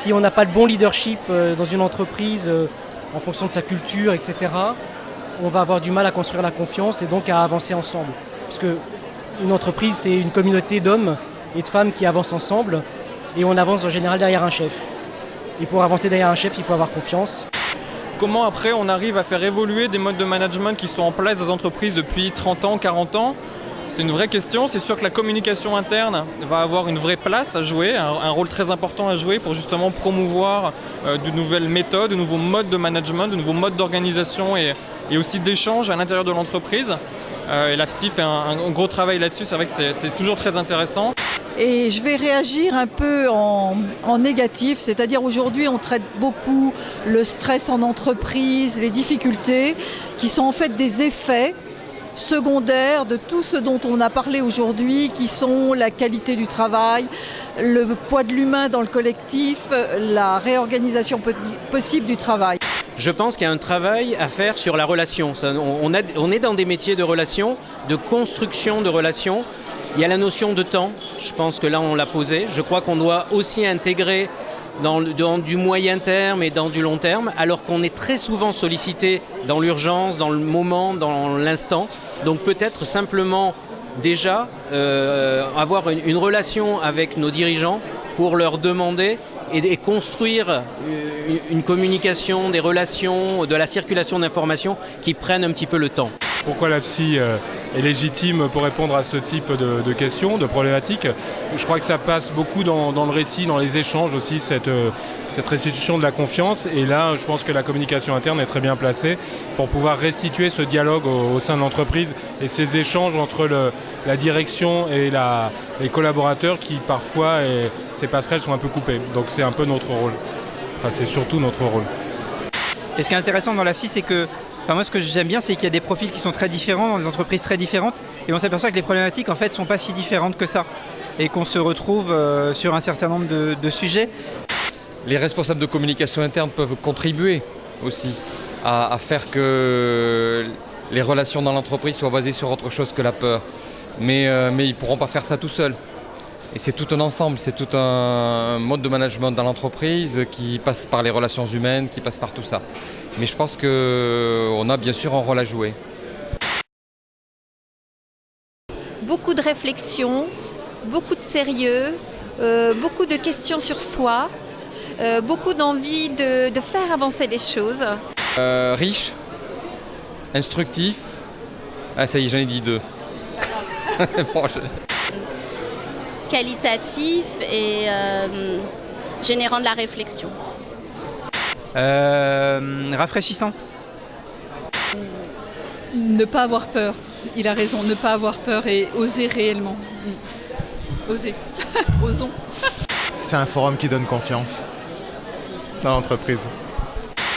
si on n'a pas le bon leadership dans une entreprise en fonction de sa culture, etc., on va avoir du mal à construire la confiance et donc à avancer ensemble. Parce qu'une entreprise, c'est une communauté d'hommes et de femmes qui avancent ensemble et on avance en général derrière un chef. Et pour avancer derrière un chef, il faut avoir confiance. Comment après on arrive à faire évoluer des modes de management qui sont en place dans les entreprises depuis 30 ans, 40 ans? C'est une vraie question. C'est sûr que la communication interne va avoir une vraie place à jouer, un rôle très important à jouer pour justement promouvoir de nouvelles méthodes, de nouveaux modes de management, de nouveaux modes d'organisation et aussi d'échange à l'intérieur de l'entreprise. Et l'AFSI fait un gros travail là-dessus. C'est vrai que c'est toujours très intéressant. Et je vais réagir un peu en négatif, c'est-à-dire aujourd'hui on traite beaucoup le stress en entreprise, les difficultés qui sont en fait des effets secondaires de tout ce dont on a parlé aujourd'hui, qui sont la qualité du travail, le poids de l'humain dans le collectif, la réorganisation possible du travail. Je pense qu'il y a un travail à faire sur la relation. On est dans des métiers de relations, de construction de relations. Il y a la notion de temps, je pense que là on l'a posé. Je crois qu'on doit aussi intégrer dans du moyen terme et dans du long terme, alors qu'on est très souvent sollicité dans l'urgence, dans le moment, dans l'instant. Donc peut-être simplement déjà avoir une relation avec nos dirigeants pour leur demander et construire une communication, des relations, de la circulation d'informations qui prennent un petit peu le temps. Pourquoi l'AFSI est légitime pour répondre à ce type de questions, de problématiques? Je crois que ça passe beaucoup dans le récit, dans les échanges aussi, cette restitution de la confiance. Et là, je pense que la communication interne est très bien placée pour pouvoir restituer ce dialogue au sein de l'entreprise et ces échanges entre la direction et les collaborateurs qui parfois, ces passerelles sont un peu coupées. Donc c'est un peu notre rôle. Enfin, c'est surtout notre rôle. Et ce qui est intéressant dans l'AFSI, c'est que moi, ce que j'aime bien, c'est qu'il y a des profils qui sont très différents, dans des entreprises très différentes, et on s'aperçoit que les problématiques, en fait, ne sont pas si différentes que ça, et qu'on se retrouve sur un certain nombre de sujets. Les responsables de communication interne peuvent contribuer aussi à faire que les relations dans l'entreprise soient basées sur autre chose que la peur. Mais ils ne pourront pas faire ça tout seuls. Et c'est tout un ensemble, c'est tout un mode de management dans l'entreprise qui passe par les relations humaines, qui passe par tout ça. Mais je pense qu'on a bien sûr un rôle à jouer. Beaucoup de réflexion, beaucoup de sérieux, beaucoup de questions sur soi, beaucoup d'envie de faire avancer les choses. Riche, instructif, ah ça y est j'en ai dit 2. Bon, qualitatif et générant de la réflexion. Rafraîchissant. Ne pas avoir peur. Il a raison, ne pas avoir peur et oser réellement. Oser. Osons. C'est un forum qui donne confiance dans l'entreprise.